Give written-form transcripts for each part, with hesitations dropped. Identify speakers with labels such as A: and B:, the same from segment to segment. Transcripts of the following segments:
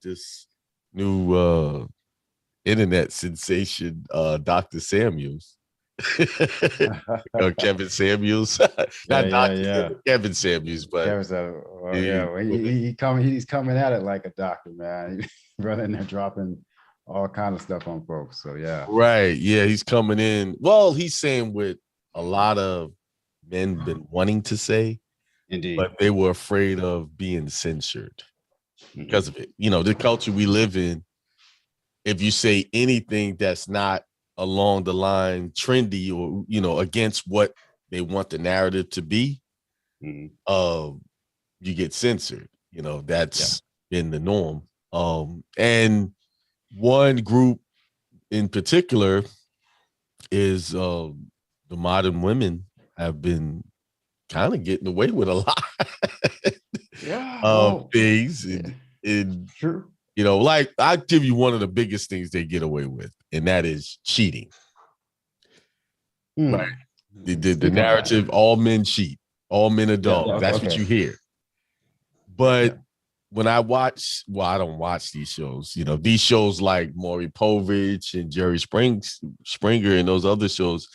A: about this new internet sensation, Dr. Samuels. Kevin Samuels,
B: Yeah,
A: not
B: yeah,
A: Dr.
B: yeah.
A: Kevin Samuels, but
B: Kevin's yeah,
A: he,
B: well, he's coming at it like a doctor, man. Brother in there dropping all kind of stuff on folks. So yeah.
A: right, yeah, he's coming in. Well, he's saying what a lot of men been wanting to say,
B: Indeed.
A: but they were afraid of being censored
B: Mhm.
A: because of it. The culture we live in, if you say anything that's not along the line trendy or against what they want the narrative to be,
B: Mhm.
A: uh, you get censored.
B: Yeah.
A: That's been the norm. And one group in particular is the modern women have been kind of getting away with a lot
B: Yeah.
A: of
B: Oh,
A: things.
B: yeah.
A: In
B: True.
A: like I'll give you one of the biggest things they get away with, and that is cheating. Right.
B: Hmm.
A: The
B: Speak on that.
A: narrative, all men cheat, all men are
B: Yeah.
A: dogs. That's what
B: Okay.
A: you hear.
B: Yeah.
A: But when I watch, well, I don't watch these shows. These shows like Maury Povich and Jerry Springer and those other shows,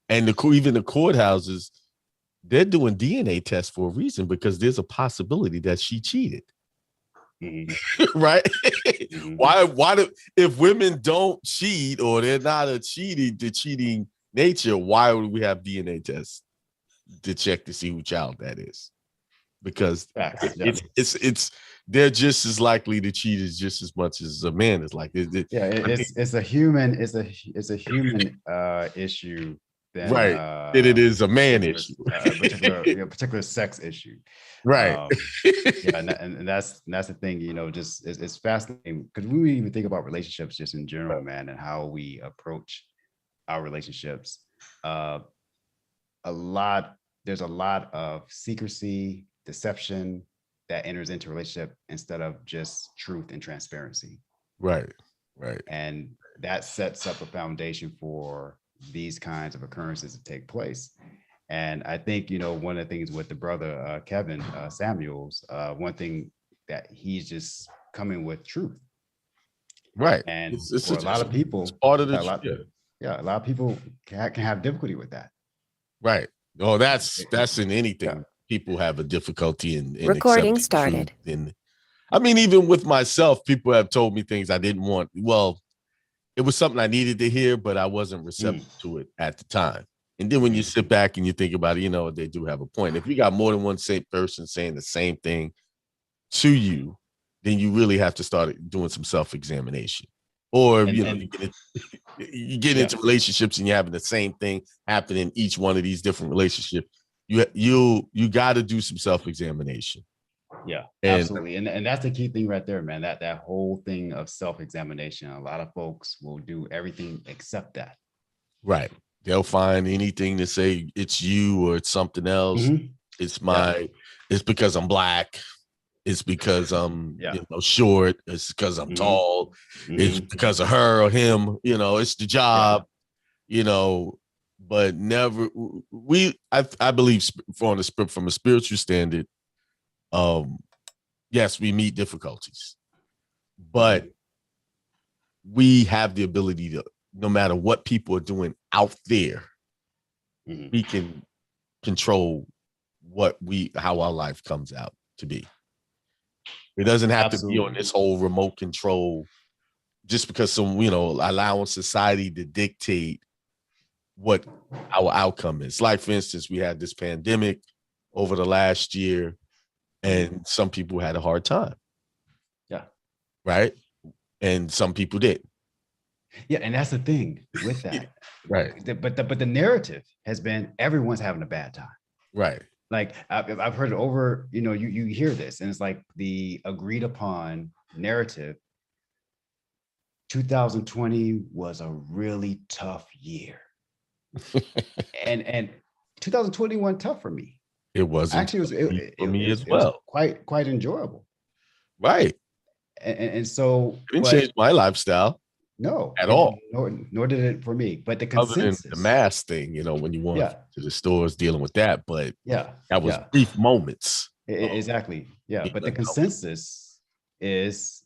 A: and even the courthouses, they're doing DNA tests for a reason because there's a possibility that she cheated.
B: Mhm.
A: Right?
B: Mhm.
A: Why do if women don't cheat or they're not the cheating nature, why would we have DNA tests to check to see who child that is? Because
B: Facts. Yeah.
A: it's they're just as likely to cheat as just as much as a man is like.
B: Yeah.
A: I mean,
B: It's a human. It's a human issue than
A: right. It is a man
B: particular
A: issue.
B: particular sex issue.
A: Right.
B: Um, yeah, and that's the thing. Just it's fascinating because we even think about relationships just in general, man, and how we approach our relationships. Uh, a lot there's a lot of secrecy, deception that enters into a relationship instead of just truth and transparency.
A: Right. Right.
B: And that sets up a foundation for these kinds of occurrences to take place. And I think, one of the things with the brother Kevin Samuels, one thing that he's just coming with truth.
A: Right.
B: And
A: It's
B: for a lot of
A: it's
B: people,
A: part of the
B: a lot,
A: yeah.
B: yeah, a lot of people can have difficulty with that.
A: Right. Oh,
B: It-
A: that's in
B: yeah.
A: anything. People have a difficulty in
C: Recording
A: accepting truth.
C: started.
A: And I mean, even with myself, people have told me things I didn't want. Well, it was something I needed to hear, but I wasn't
B: Mm,
A: receptive to it at the time. And then when you
B: mm,
A: sit back and you think about it, they do have a point. If you got more than one same person saying the same thing to you, then you really have to start doing some self-examination. Or,
B: and
A: you get
B: yeah.
A: into relationships and you're having the same thing happen in each one of these different relationships. You got to do some self-examination.
B: Yeah,
A: And
B: absolutely. And that's the key thing right there, man. That whole thing of self-examination. A lot of folks will do everything except that.
A: right, they'll find anything to say it's you or it's something else.
B: Mhm.
A: It's
B: Yeah.
A: it's because I'm black. It's because I'm
B: Yeah.
A: short. It's because I'm
B: Hmm.
A: tall. It's
B: Hmm.
A: because of her or him. It's the
B: Yeah.
A: job. But never I believe from a spiritual standard. Yes, we meet difficulties, but
B: Mhm.
A: we have the ability to, no matter what people are doing out there,
B: Mhm.
A: we can control how our life comes out to be. It doesn't have to be on
B: Absolutely.
A: this whole remote control just because allowing society to dictate what our outcome is. Like, for instance, we had this pandemic over the last year, and some people had a hard time,
B: Yeah.
A: right? And some people did.
B: Yeah. And that's the thing with that.
A: Right.
B: But the narrative has been everyone's having a bad time.
A: Right.
B: Like I've heard it over, you hear this and it's like the agreed upon narrative. 2020 was a really tough year. and 2021 tough for me.
A: It wasn't
B: Actually,
A: for me as
B: it was
A: well.
B: quite enjoyable.
A: Right.
B: And so,
A: It didn't
B: but
A: change my lifestyle
B: no,
A: at all.
B: nor did it for me. But the
A: Other than the
B: consensus,
A: mask thing, when you went
B: yeah,
A: to the stores dealing with that, but
B: yeah,
A: that was
B: yeah,
A: brief moments.
B: exactly, yeah. But the
A: Know,
B: consensus is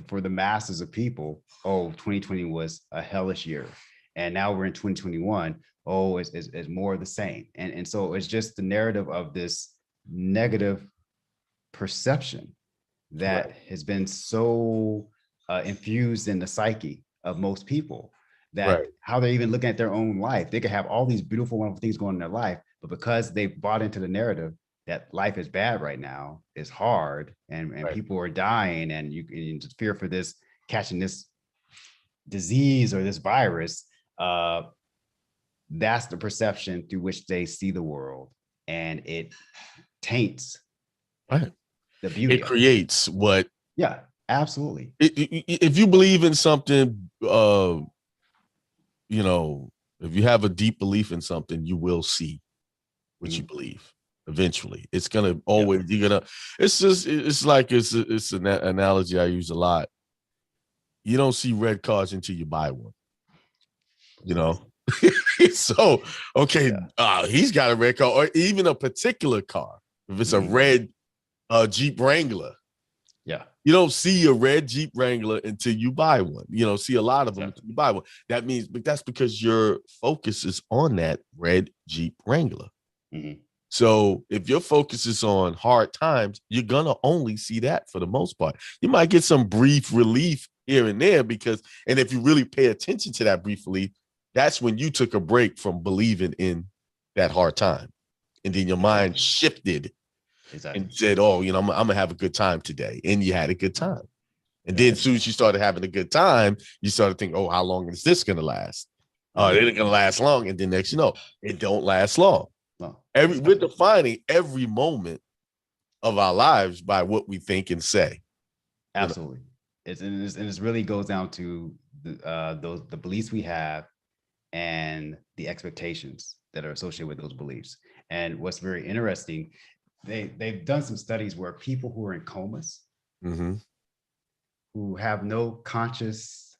B: for the masses of people, oh, 2020 was a hellish year. And now we're in 2021. Oh, it's more of the same. And so it's just the narrative of this negative perception that has been so infused in the psyche of most people, that how they're even looking at their own life. They could have all these beautiful, wonderful things going in their life, but because they bought into the narrative that life is bad right now, is hard, and people are dying, and you fear for this, catching this disease or this virus, that's the perception through which they see the world, and it taints the beauty.
A: It creates what?
B: Yeah, absolutely.
A: If you believe in something, if you have a deep belief in something, you will see what you believe. Eventually, it's gonna always. You're gonna. It's like it's an analogy I use a lot. You don't see red cars until you buy one. So okay, he's got a red car, or even a particular car. If it's a red Jeep Wrangler, you don't see a red Jeep Wrangler until you buy one. You don't see a lot of them until you buy one. That means, but that's because your focus is on that red Jeep Wrangler. So if your focus is on hard times, you're gonna only see that for the most part. You might get some brief relief here and there and if you really pay attention to that brief relief, that's when you took a break from believing in that hard time, and then your mind shifted and said, "Oh, I'm gonna have a good time today," and you had a good time. And then as soon as you started having a good time, you started thinking, "Oh, how long is this gonna last? Oh, it ain't gonna last long." And then next, it don't last long. We're defining every moment of our lives by what we think and say.
B: Absolutely. It really goes down to the beliefs we have and the expectations that are associated with those beliefs. And what's very interesting, they've done some studies where people who are in comas, who have no conscious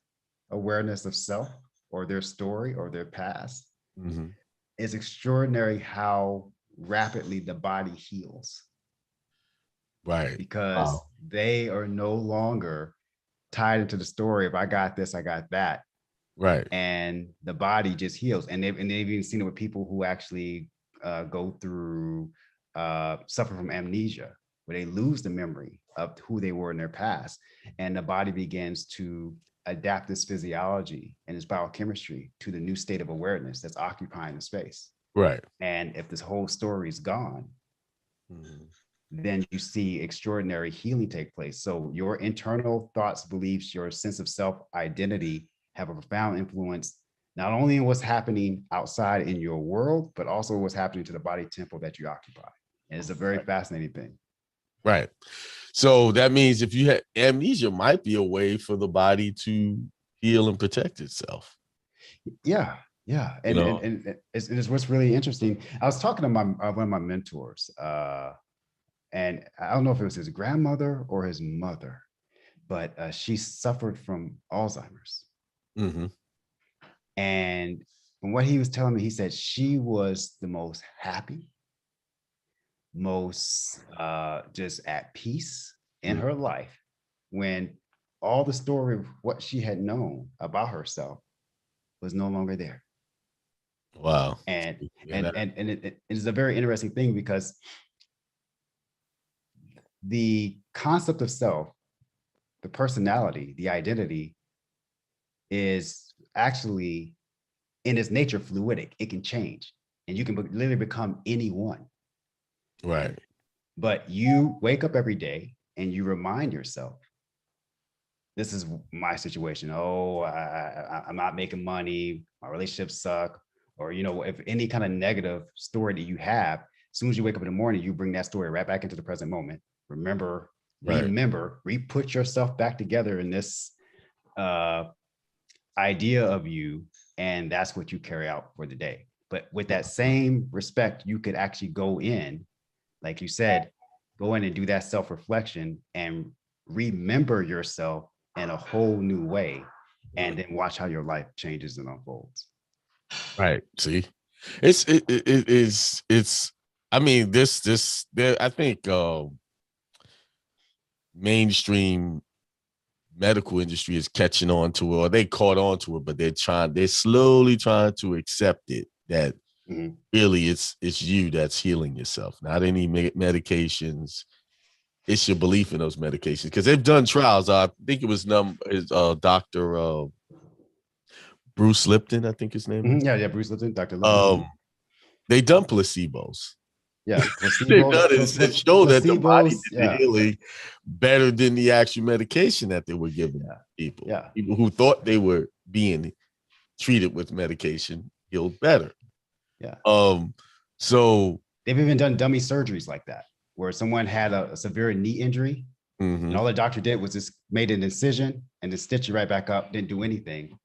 B: awareness of self or their story or their past, it's extraordinary how rapidly the body heals. Because they are no longer tied into the story of I got this, I got that. And the body just heals. And they've even seen it with people who actually go through suffer from amnesia, where they lose the memory of who they were in their past. And the body begins to adapt this physiology and its biochemistry to the new state of awareness that's occupying the space. And if this whole story is gone, then you see extraordinary healing take place. So your internal thoughts, beliefs, your sense of self-identity have a profound influence, not only in what's happening outside in your world, but also what's happening to the body temple that you occupy. And it's a very fascinating thing.
A: So that means if you had amnesia, might be a way for the body to heal and protect itself.
B: And it's what's really interesting. I was talking to one of my mentors, and I don't know if it was his grandmother or his mother, but she suffered from Alzheimer's. And from what he was telling me, he said she was the most happy, most just at peace in her life, when all the story of what she had known about herself was no longer there. And it is a very interesting thing, because the concept of self, the personality, the identity, is actually in its nature fluidic. It can change, and you can literally become anyone. But you wake up every day and you remind yourself, this is my situation. Oh, I'm not making money. My relationships suck. Or, if any kind of negative story that you have, as soon as you wake up in the morning, you bring that story right back into the present moment. Remember, re-put yourself back together in this idea of you, and that's what you carry out for the day. But with that same respect, you could actually go in, like you said, go in and do that self-reflection and remember yourself in a whole new way, and then watch how your life changes and unfolds.
A: See, it's I mean, I think mainstream medical industry is catching on to it, or they caught on to it, but they're slowly trying to accept it, that really it's you that's healing yourself, not any medications. It's your belief in those medications, because they've done trials. I think it was Dr. Bruce Lipton, I think his name is.
B: Yeah, Bruce Lipton, Dr. Lipton.
A: They done placebos.
B: Yeah,
A: They've done it to show that the body did the
B: yeah.
A: healing better than the actual medication that they were giving people.
B: Yeah.
A: People who thought they were being treated with medication healed better.
B: Yeah.
A: So
B: they've even done dummy surgeries like that, where someone had a severe knee injury, and all the doctor did was just made an incision and then stitch it right back up, didn't do anything,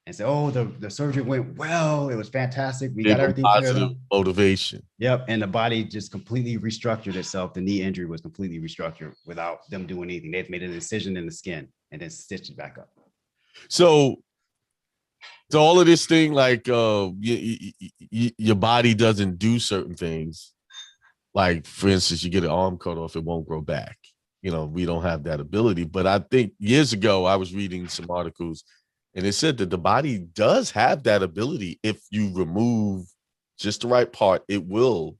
B: and said, "Oh, the surgery went well. It was fantastic. We got everything
A: positive motivation."
B: Yep, and the body just completely restructured itself. The knee injury was completely restructured without them doing anything. They've made an incision in the skin and then stitched it back up.
A: So all of this thing, like your body doesn't do certain things. Like, for instance, you get an arm cut off, it won't grow back. We don't have that ability. But I think years ago, I was reading some articles, and it said that the body does have that ability. If you remove just the right part, it will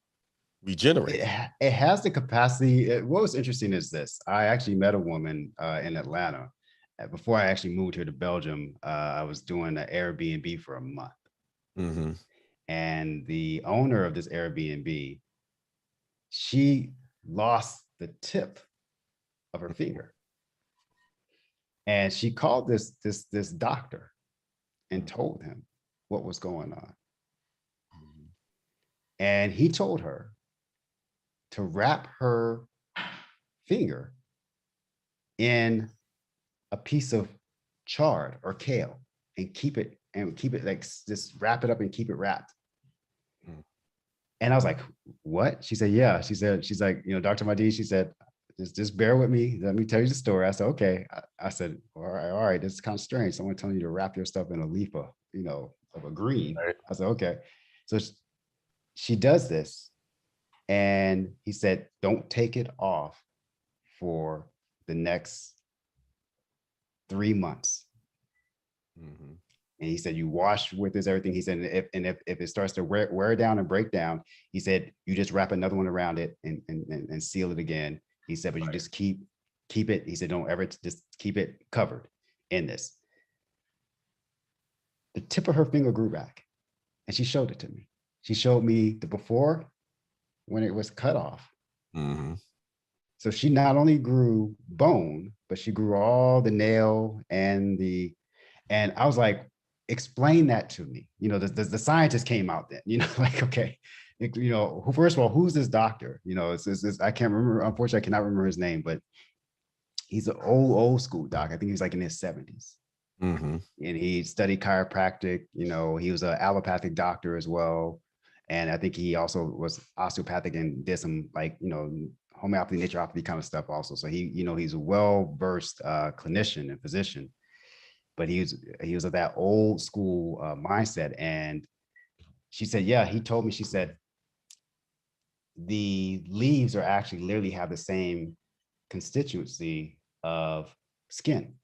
A: regenerate.
B: It has the capacity. What was interesting is this. I actually met a woman in Atlanta. Before I actually moved here to Belgium, I was doing an Airbnb for a month. And the owner of this Airbnb, she lost the tip of her finger. And she called this doctor and told him what was going on. And he told her to wrap her finger in a piece of chard or kale and keep it like, just wrap it up and keep it wrapped. And I was like, what? She said, yeah. She's like, Dr. Mahdi, she said, just bear with me. Let me tell you the story. I said, okay. I said, all right. This is kind of strange. Someone telling you to wrap your stuff in a leaf of a green. Right. I said, okay. So she does this. And he said, don't take it off for the next 3 months. And he said, you wash with this, everything. He said, if it starts to wear down and break down, he said, you just wrap another one around it and seal it again. He said, but you just keep it. He said, don't ever, just keep it covered in this. The tip of her finger grew back, and she showed it to me. She showed me the before when it was cut off. So she not only grew bone, but she grew all the nail and I was like, explain that to me. The scientist came out then, like, okay, first of all, who's this doctor? It's I can't remember, unfortunately, I cannot remember his name, but he's an old school doc. I think he's like in his 70s. And he studied chiropractic, he was an allopathic doctor as well. And I think he also was osteopathic and did some homeopathy, naturopathy kind of stuff also. So he's a well-versed clinician and physician, but he was of that old school mindset. And she said, yeah, he told me, she said, the leaves are actually literally have the same constituency of skin.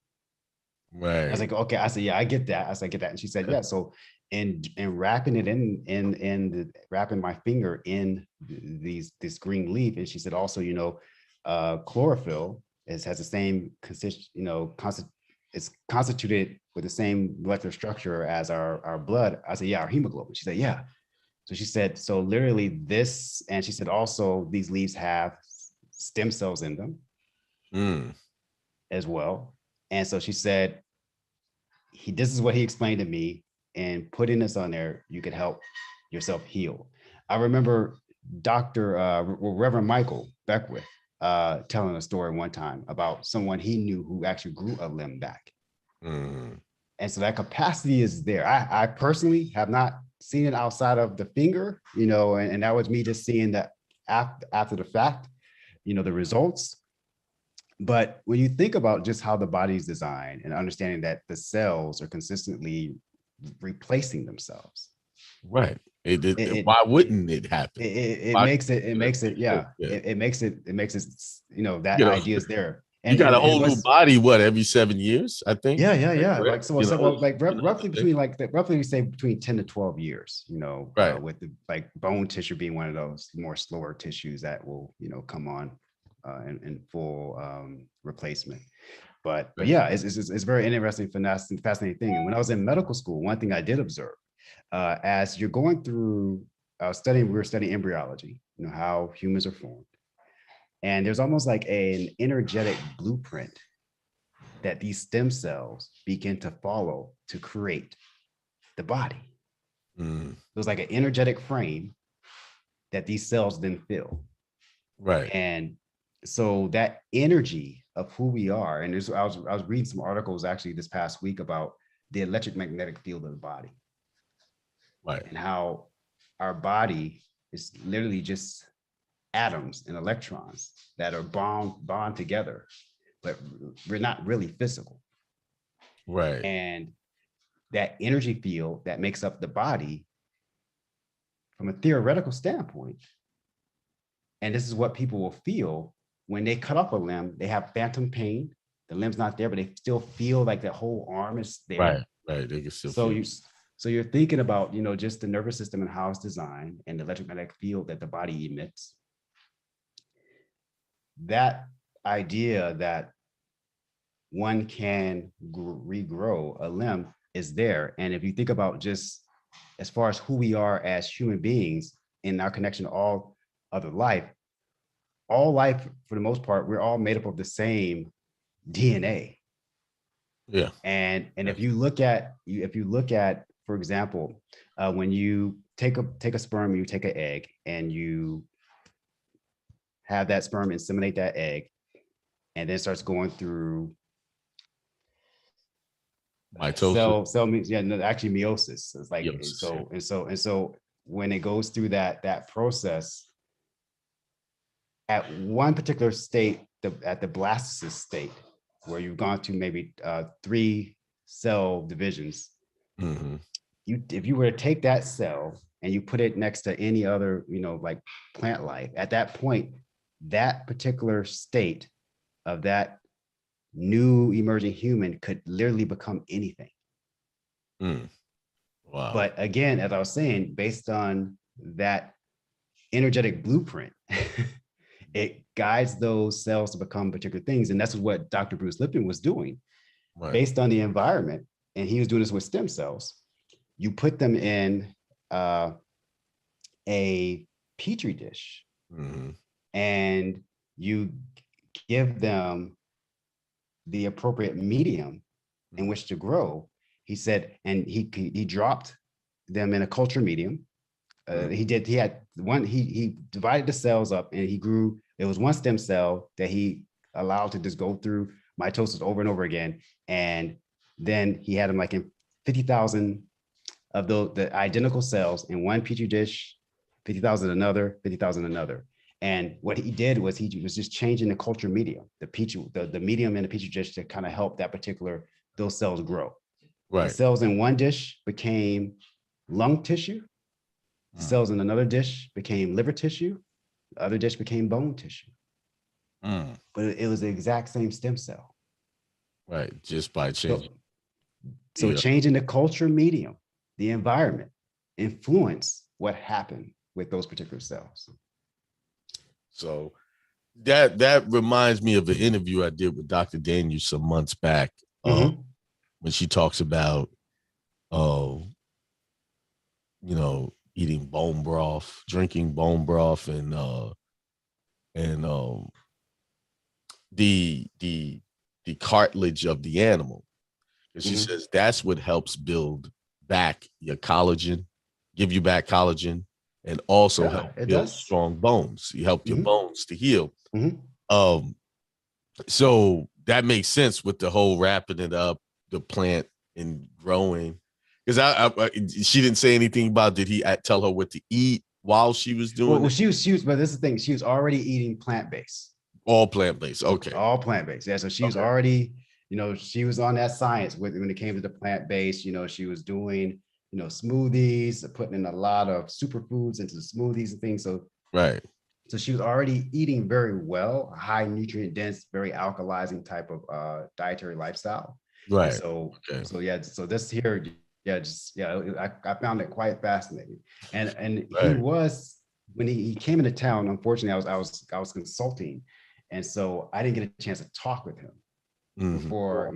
A: Right.
B: I was like, okay. I said, yeah, I get that. I get that. And she said, yeah. So in wrapping it wrapping my finger in this green leaf. And she said also, chlorophyll has the same it's constituted with the same molecular structure as our blood. I said, yeah, our hemoglobin. She said, yeah. So she said, so literally this, and she said also these leaves have stem cells in them as well. And so she said, this is what he explained to me, and putting this on there, you could help yourself heal. I remember Reverend Michael Beckwith telling a story one time about someone he knew who actually grew a limb back. And so that capacity is there. I personally have not seen it outside of the finger, and that was me just seeing that after the fact, the results. But when you think about just how the body's designed and understanding that the cells are consistently replacing themselves.
A: Right. Why wouldn't it happen?
B: It makes it, that idea is there.
A: You got a
B: and
A: whole new
B: what's
A: body, what, every 7 years, I think?
B: yeah.
A: Correct?
B: Like so,
A: You
B: so
A: know,
B: well, like
A: you know,
B: roughly between roughly we say between 10 to 12 years,
A: right.
B: with the like bone tissue being one of those more slower tissues that will, come on in full replacement. But
A: Right.
B: yeah, it's very interesting, fascinating thing. And when I was in medical school, one thing I did observe as you're going through we were studying embryology, how humans are formed. And there's almost like an energetic blueprint that these stem cells begin to follow to create the body.
A: Mm,
B: It was like an energetic frame that these cells then fill.
A: right.
B: And so that energy of who we are, and I was reading some articles actually this past week about the electric magnetic field of the body
A: Right.
B: and how our body is literally just atoms and electrons that are bond together, but we're not really physical.
A: Right.
B: And that energy field that makes up the body from a theoretical standpoint, and this is what people will feel when they cut off a limb, they have phantom pain. The limb's not there, but they still feel like the whole arm is there.
A: Right. Right. They can still feel.
B: So you're thinking about, just the nervous system and how it's designed and the electromagnetic field that the body emits. That idea that one can regrow a limb is there. And if you think about just as far as who we are as human beings in our connection to all other life, all life, for the most part, we're all made up of the same DNA.
A: Yeah.
B: And if you look at, for example, when you take a sperm, you take an egg, and you have that sperm inseminate that egg, and then starts going through
A: Mitosis.
B: actually meiosis. It's like
A: Yes.
B: so when it goes through that process, at one particular state, at the blastocyst state, where you've gone to maybe 3 cell divisions,
A: Mm-hmm.
B: if you were to take that cell and you put it next to any other, like plant life, at that point, that particular state of that new emerging human could literally become anything.
A: Mm. Wow.
B: But again, as I was saying, based on that energetic blueprint, it guides those cells to become particular things. And that's what Dr. Bruce Lipton was doing based on the environment. And he was doing this with stem cells. You put them in a petri dish,
A: mm-hmm.
B: and you give them the appropriate medium in which to grow. He said, and he dropped them in a culture medium. He divided the cells up, and he grew. There was one stem cell that he allowed to just go through mitosis over and over again. And then he had them like in 50,000 of the identical cells in one petri dish, 50,000 another, 50,000 another. And what he did was he was just changing the culture medium, the medium in the petri dish to kind of help those cells grow.
A: Right.
B: The cells in one dish became lung tissue. The cells in another dish became liver tissue. The other dish became bone tissue. But it was the exact same stem cell.
A: Right. Just by changing.
B: So changing the culture medium, the environment, influence what happened with those particular cells.
A: So that reminds me of an interview I did with Dr. Daniels some months back, when she talks about, eating bone broth, drinking bone broth, and the cartilage of the animal. And she says that's what helps build back your collagen, give you back collagen, and also help build strong bones. You help your bones to heal. So that makes sense with the whole wrapping it up, the plant and growing. Because she didn't say anything about, did he tell her what to eat while she was doing it?
B: She was, but this is the thing, she was already eating plant-based.
A: All plant-based, okay.
B: All plant-based, yeah. So she was already, she was on that science when it came to the plant-based. She was doing, smoothies, putting in a lot of superfoods into the smoothies and things. So
A: right.
B: So she was already eating very well, high nutrient dense, very alkalizing type of dietary lifestyle. And
A: Right.
B: so,
A: Okay.
B: so yeah, so this here, I found it quite fascinating. And he
A: Right.
B: was, when he came into town, unfortunately, I was consulting. And so I didn't get a chance to talk with him
A: Mhm.
B: before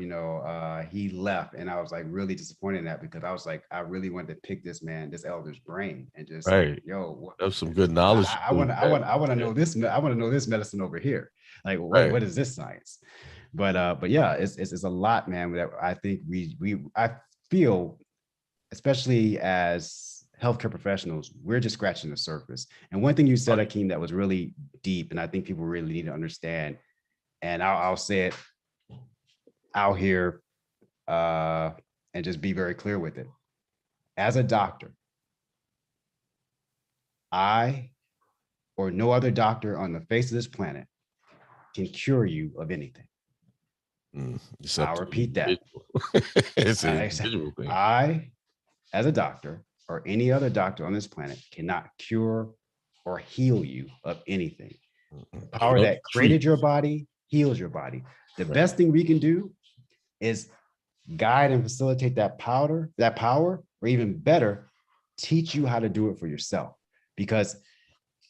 B: he left, and I was like really disappointed in that, because I was like, I really wanted to pick this elder's brain and just like,
A: Right.
B: yo,
A: That's some good knowledge.
B: I want to know this, I want to know this medicine over here, like
A: Right.
B: what is this science? But yeah, it's a lot, man, that I think I feel, especially as healthcare professionals, we're just scratching the surface. And one thing you said, Akeem, that was really deep, and I think people really need to understand, and I'll say it out here, and just be very clear with it. As a doctor, I or no other doctor on the face of this planet can cure you of anything.
A: It's up
B: I'll
A: to
B: repeat
A: the
B: that.
A: individual. It's an
B: I,
A: individual thing.
B: I, as a doctor, or any other doctor on this planet, cannot cure or heal you of anything. The power that
A: Treat.
B: created your body heals your body. The
A: Right.
B: best thing we can do is guide and facilitate that power, or even better, teach you how to do it for yourself. Because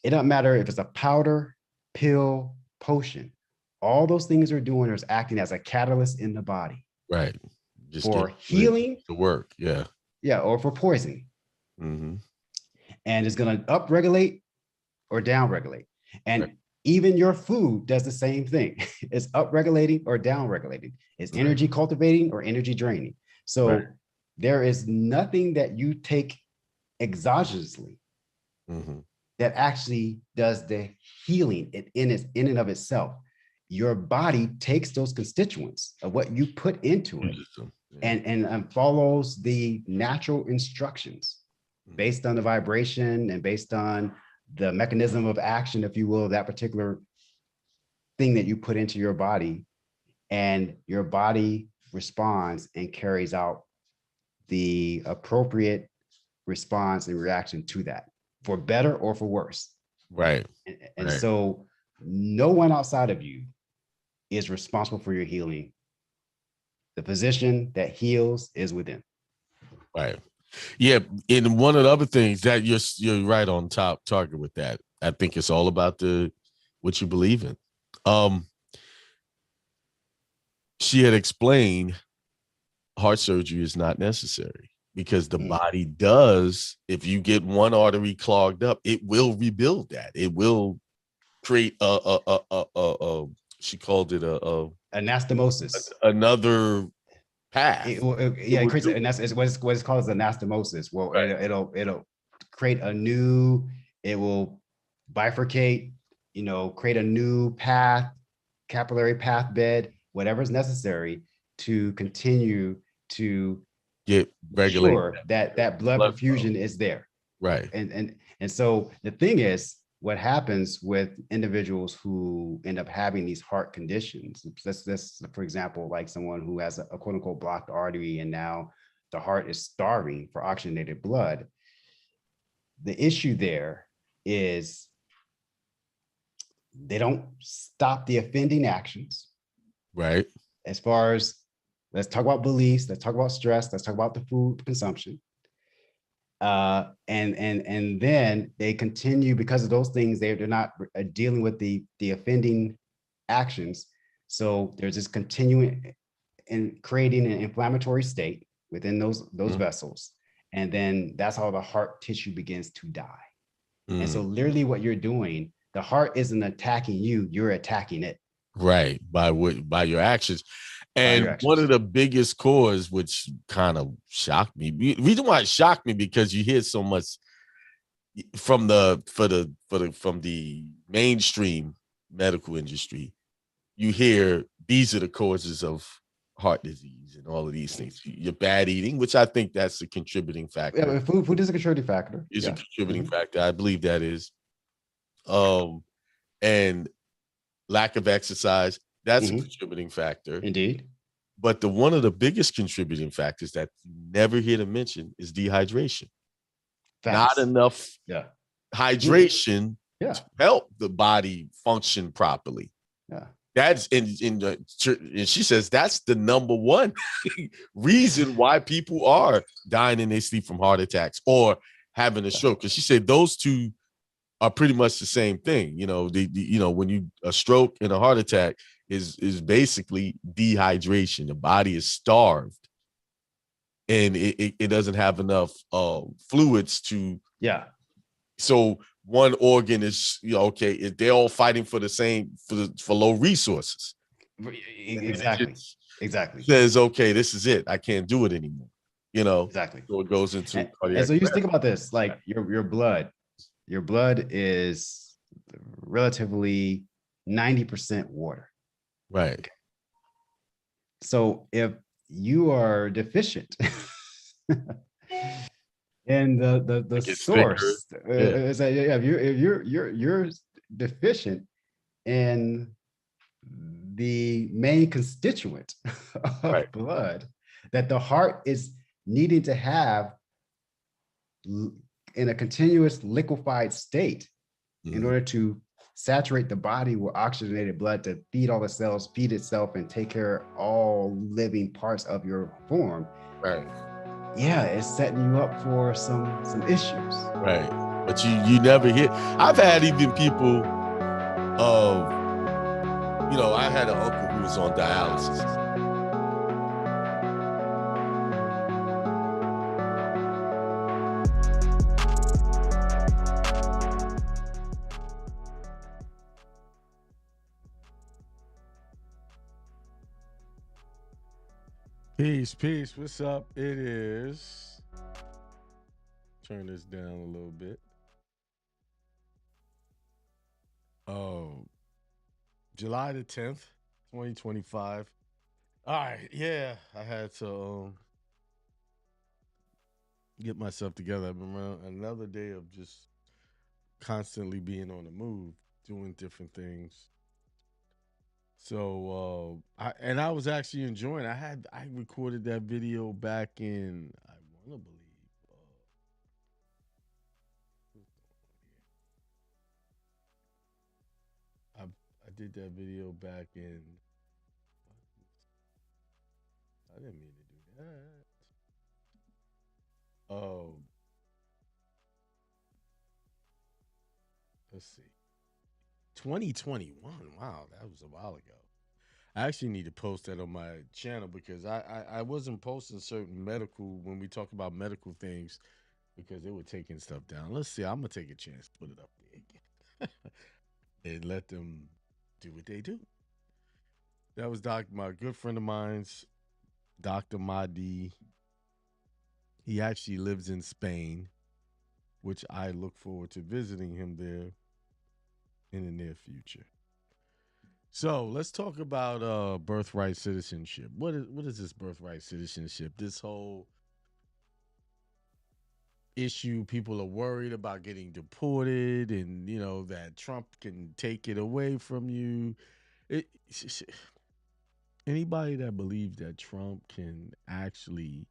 B: it doesn't matter if it's a powder, pill, potion. All those things are doing is acting as a catalyst in the body
A: Right. Just get
B: for healing,
A: the work. Yeah.
B: yeah, or for poisoning.
A: Mm-hmm.
B: And it's going to upregulate or downregulate. And
A: Right.
B: even your food does the same thing. It's upregulating or downregulating. It's energy cultivating or energy draining. So
A: Right.
B: there is nothing that you take exogenously
A: Mm-hmm.
B: that actually does the healing in and of itself. Your body takes those constituents of what you put into it
A: Yeah.
B: and follows the natural instructions based on the vibration and based on the mechanism of action, if you will, of that particular thing that you put into your body. And your body responds and carries out the appropriate response and reaction to that, for better or for worse.
A: Right.
B: And
A: Right.
B: so no one outside of you is responsible for your healing. The physician that heals is within.
A: Right. Yeah. And one of the other things that you're right on top target with that. I think it's all about what you believe in. She had explained heart surgery is not necessary because the body does, if you get one artery clogged up, it will rebuild that. It will create she called it
B: Anastomosis.
A: Another path.
B: It creates, and that's what it's called as anastomosis. Well,
A: Right.
B: It'll create a new, it will bifurcate, create a new path, capillary path bed, whatever is necessary to continue to
A: Get regulate
B: sure that blood perfusion is there.
A: Right.
B: And so the thing is, what happens with individuals who end up having these heart conditions, let's for example, like someone who has a quote unquote blocked artery and now the heart is starving for oxygenated blood. The issue there is they don't stop the offending actions.
A: Right.
B: As far as, let's talk about beliefs, let's talk about stress, let's talk about the food consumption. And then they continue, because of those things, they're not dealing with the offending actions. So there's this continuing and creating an inflammatory state within those vessels. And then that's how the heart tissue begins to die. And so literally what you're doing, the heart isn't attacking you, you're attacking it.
A: Right. By your actions. And one of the biggest cause, which kind of shocked me, the reason why it shocked me, because you hear so much from the mainstream medical industry. You hear these are the causes of heart disease and all of these things. Your bad eating, which I think that's a contributing factor.
B: Yeah, food is a contributing factor.
A: Is a contributing factor. I believe that is. And lack of exercise, that's a contributing factor.
B: Indeed.
A: But one of the biggest contributing factors that you never hear to mention is dehydration. Facts. Not enough hydration
B: Yeah.
A: help the body function properly.
B: Yeah.
A: That's and she says that's the number one reason why people are dying in their sleep from heart attacks or having a stroke. Because she said those two are pretty much the same thing. When you a stroke and a heart attack is basically dehydration. The body is starved and it doesn't have enough fluids to.
B: Yeah.
A: So one organ is okay. They're all fighting for the same for low resources.
B: Exactly. Exactly.
A: Says okay, this is it. I can't do it anymore.
B: Exactly.
A: So it goes into
B: And
A: cardiac.
B: so you think about this, like your blood is relatively 90% water.
A: Right.
B: So if you are deficient and the source is that if you're deficient in the main constituent of blood that the heart is needing to have in a continuous liquefied state in order to saturate the body with oxygenated blood to feed all the cells, feed itself, and take care of all living parts of your form.
A: Right.
B: Yeah, it's setting you up for some issues.
A: Right. But you never hear. I've had even people I had an uncle who was on dialysis. Peace. What's up? It is. Turn this down a little bit. Oh, July the 10th, 2025. All right. Yeah, I had to get myself together. I've been around another day of just constantly being on the move, doing different things. So I was actually enjoying. I recorded that video back in I want to believe I did that video back in. I didn't mean to do that. Oh, let's see. 2021. Wow, that was a while ago. I actually need to post that on my channel because I wasn't posting certain medical when we talk about medical things because they were taking stuff down. Let's see. I'm gonna take a chance to put it up there again and let them do what they do. That was my good friend of mine's, Dr. Mahdi. He actually lives in Spain, which I look forward to visiting him there in the near future. So let's talk about birthright citizenship. What is this birthright citizenship? This whole issue, people are worried about getting deported, and that Trump can take it away from you. It, anybody that believes that Trump can actually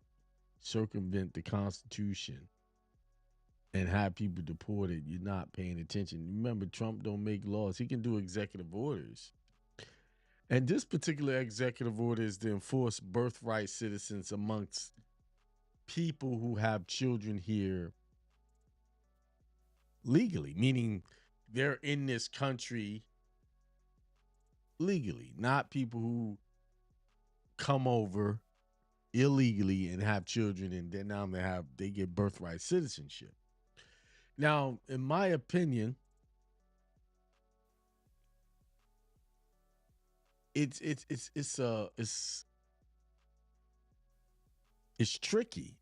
A: circumvent the Constitution and have people deported, you're not paying attention. Remember, Trump don't make laws. He can do executive orders. And this particular executive order is to enforce birthright citizens amongst people who have children here legally, meaning they're in this country legally, not people who come over illegally and have children and then now they get birthright citizenship. Now, in my opinion, it's tricky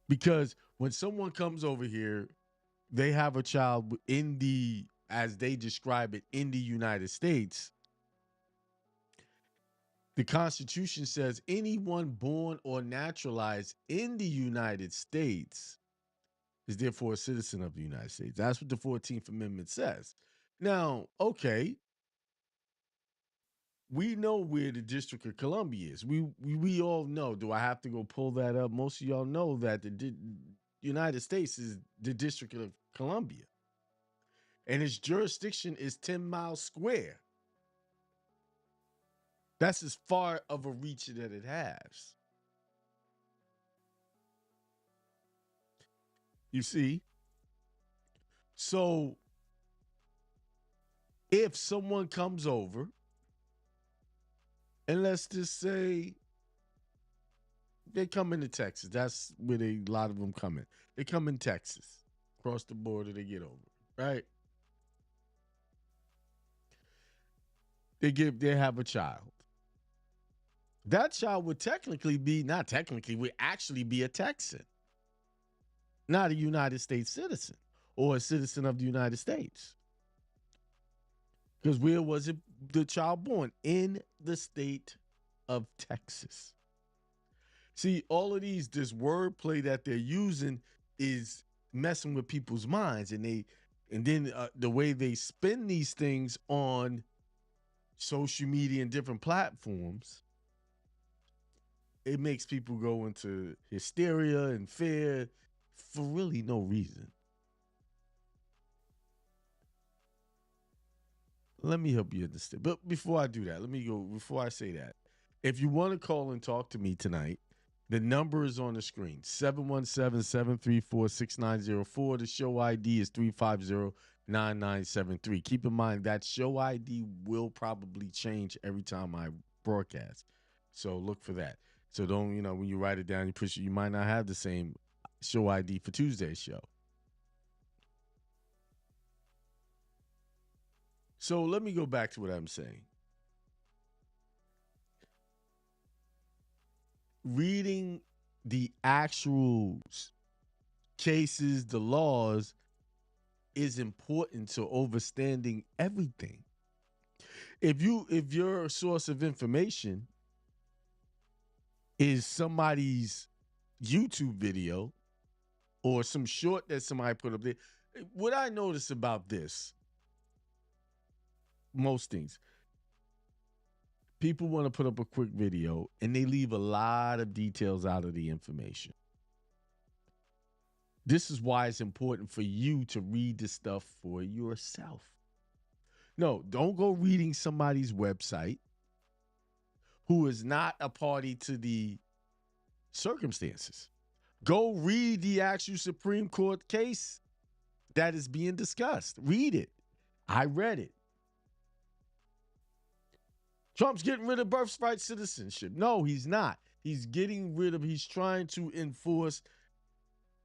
A: because when someone comes over here, they have a child in the, as they describe it, in the United States. The Constitution says anyone born or naturalized in the United States is therefore a citizen of the United States. That's what the 14th Amendment says. Now, okay, we know where the District of Columbia is. We all know. Do I have to go pull that up? Most of y'all know that the United States is the District of Columbia. and its jurisdiction is 10 miles square. That's as far of a reach that it has. You see? So if someone comes over, and let's just say they come into Texas, that's where a lot of them come in. They come in Texas, cross the border, they get over, right? They have a child. That child would not technically, would actually be a Texan, not a United States citizen or a citizen of the United States. Because where was it the child born? In the state of Texas. See, all of this wordplay that they're using is messing with people's minds, and then the way they spin these things on social media and different platforms, it makes people go into hysteria and fear for really no reason. Let me help you understand. But before I do that, before I say that, if you want to call and talk to me tonight, the number is on the screen, 717-734-6904. The show ID is 350-9973. Keep in mind that show ID will probably change every time I broadcast. So look for that. So don't, when you write it down, you might not have the same show ID for Tuesday's show. So let me go back to what I'm saying. Reading the actual cases, the laws, is important to understanding everything. If your source of information is somebody's YouTube video or some short that somebody put up there, what I notice about this, most things, people want to put up a quick video and they leave a lot of details out of the information. This is why it's important for you to read the stuff for yourself. No, don't go reading somebody's website who is not a party to the circumstances. Go read the actual Supreme Court case that is being discussed. Read it. I read it. Trump's getting rid of birthright citizenship. No, he's not. He's trying to enforce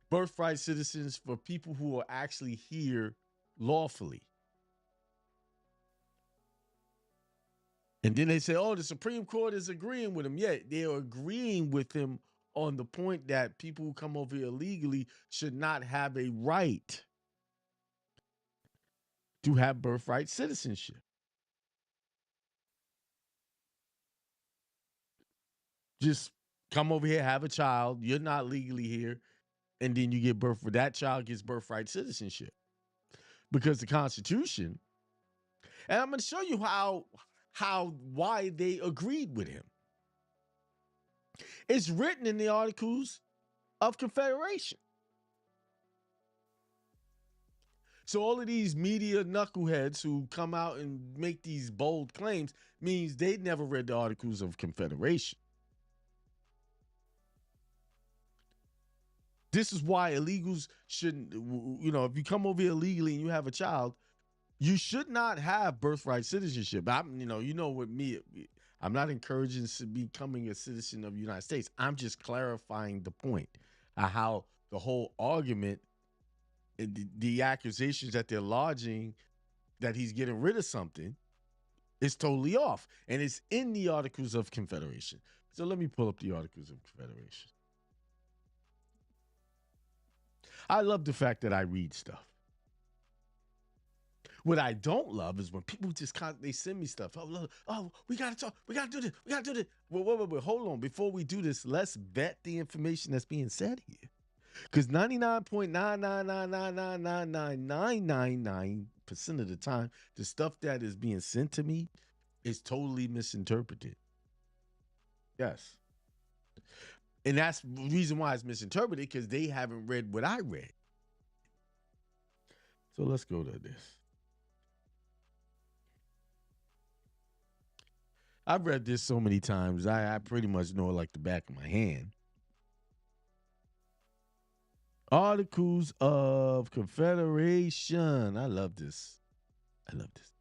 A: birthright citizens for people who are actually here lawfully. And then they say, oh, the Supreme Court is agreeing with him. Yeah, they're agreeing with him on the point that people who come over here illegally should not have a right to have birthright citizenship. Just come over here, have a child. You're not legally here. And then you get that child gets birthright citizenship. Because the Constitution, and I'm going to show you why they agreed with him. It's written in the Articles of Confederation. So all of these media knuckleheads who come out and make these bold claims means they never read the Articles of Confederation. This is why illegals shouldn't, if you come over here illegally and you have a child, you should not have birthright citizenship. With me, I'm not encouraging becoming a citizen of the United States. I'm just clarifying the point of how the whole argument, the accusations that they're lodging that he's getting rid of something is totally off. And it's in the Articles of Confederation. So let me pull up the Articles of Confederation. I love the fact that I read stuff. What I don't love is when people they send me stuff. Oh, we got to talk. We got to do this. We got to do this. Wait. Hold on. Before we do this, let's vet the information that's being said here. Because 99.9999999% of the time, the stuff that is being sent to me is totally misinterpreted. Yes. And that's the reason why it's misinterpreted, because they haven't read what I read. So let's go to this. I've read this so many times. I pretty much know it like the back of my hand. Articles of Confederation. I love this. I love this.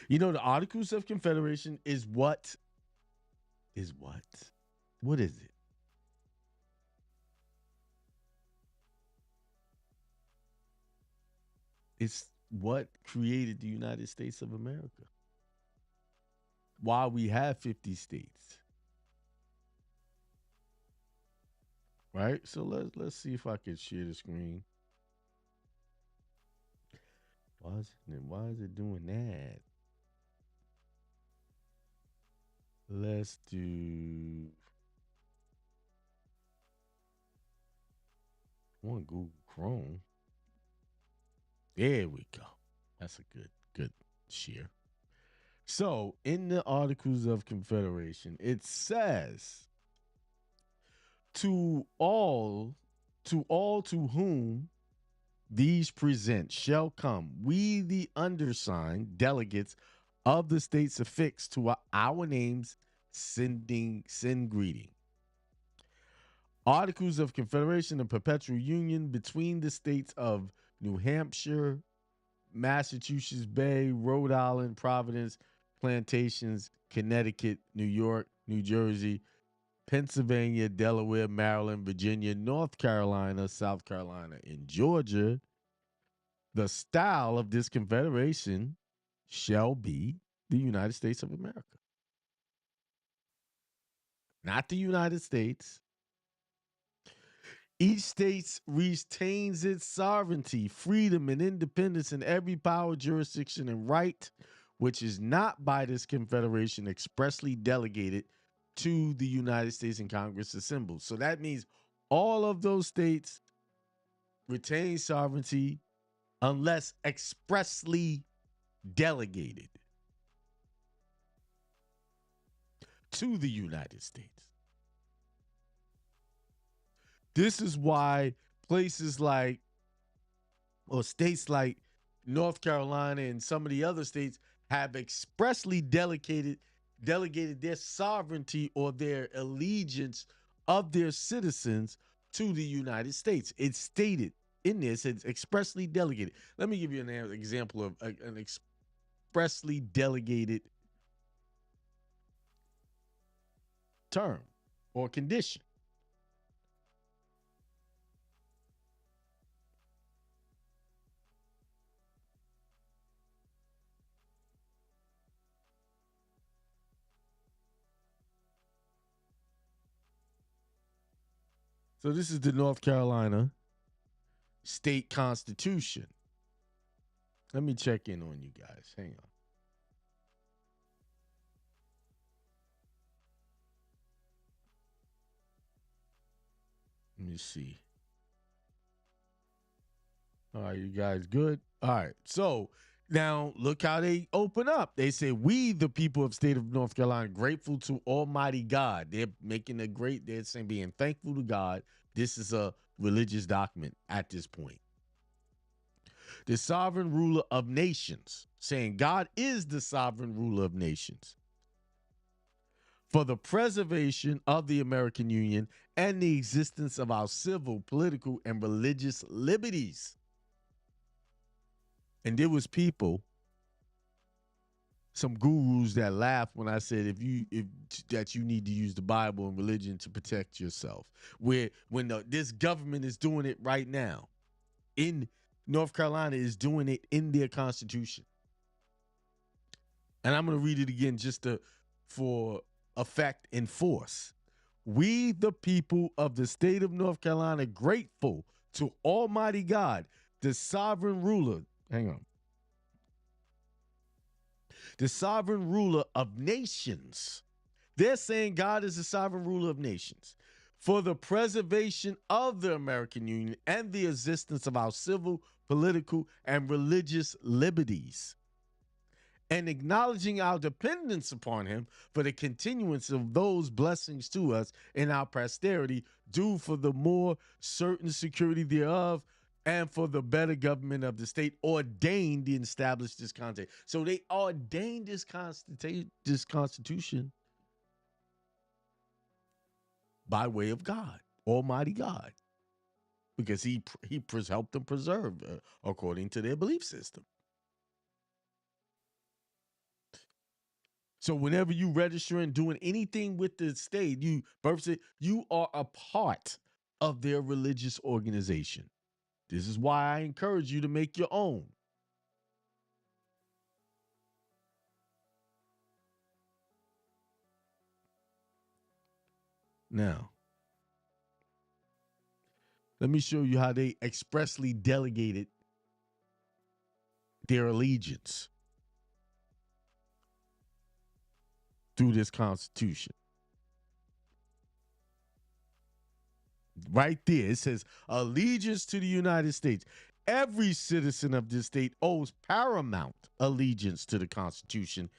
A: You know, the Articles of Confederation is what? Is what? What is it? It's what created the United States of America. Why we have 50 states. Right? So let's see if I can share the screen. Why is it doing that? Let's do one Google Chrome. There we go. That's a good share. So in the Articles of Confederation, it says to all to whom these present shall come, we the undersigned delegates of the states affixed to our names, send greeting. Articles of Confederation and Perpetual Union between the states of New Hampshire, Massachusetts Bay, Rhode Island, Providence, Plantations, Connecticut, New York, New Jersey, Pennsylvania, Delaware, Maryland, Virginia, North Carolina, South Carolina, and Georgia. The style of this confederation shall be the United States of America. Not the United States. Each state retains its sovereignty, freedom, and independence in every power, jurisdiction, and right, which is not by this confederation expressly delegated to the United States and Congress assembled. So that means all of those states retain sovereignty unless expressly delegated to the United States. This is why places like, or states like North Carolina and some of the other states have expressly delegated their sovereignty or their allegiance of their citizens to the United States. It's stated in this, it's expressly delegated. Let me give you an example of an expressly delegated term or condition. So this is the North Carolina state constitution. Let me check in on you guys. Hang on. Let me see. All right, you guys good? All right. So now look how they open up. They say, we, the people of state of North Carolina, grateful to Almighty God. They're making they're saying being thankful to God. This is a religious document at this point. The sovereign ruler of nations, saying God is the sovereign ruler of nations, for the preservation of the American Union and the existence of our civil, political, and religious liberties. And there was people, some gurus that laughed when I said that you need to use the Bible and religion to protect yourself. This government is doing it right now. In North Carolina is doing it in their constitution. And I'm going to read it again just for effect and force. We, the people of the state of North Carolina, grateful to Almighty God, the sovereign ruler. Hang on. The sovereign ruler of nations. They're saying God is the sovereign ruler of nations, for the preservation of the American Union and the existence of our civil, political, and religious liberties, and acknowledging our dependence upon him for the continuance of those blessings to us in our posterity, due for the more certain security thereof, and for the better government of the state, ordained and established this context. So they ordained this constitution by way of God, Almighty God, because he helped them preserve according to their belief system. So whenever you register and doing anything with the state, you are a part of their religious organization. This is why I encourage you to make your own. Now, let me show you how they expressly delegated their allegiance through this Constitution. Right there, it says allegiance to the United States. Every citizen of this state owes paramount allegiance to the Constitution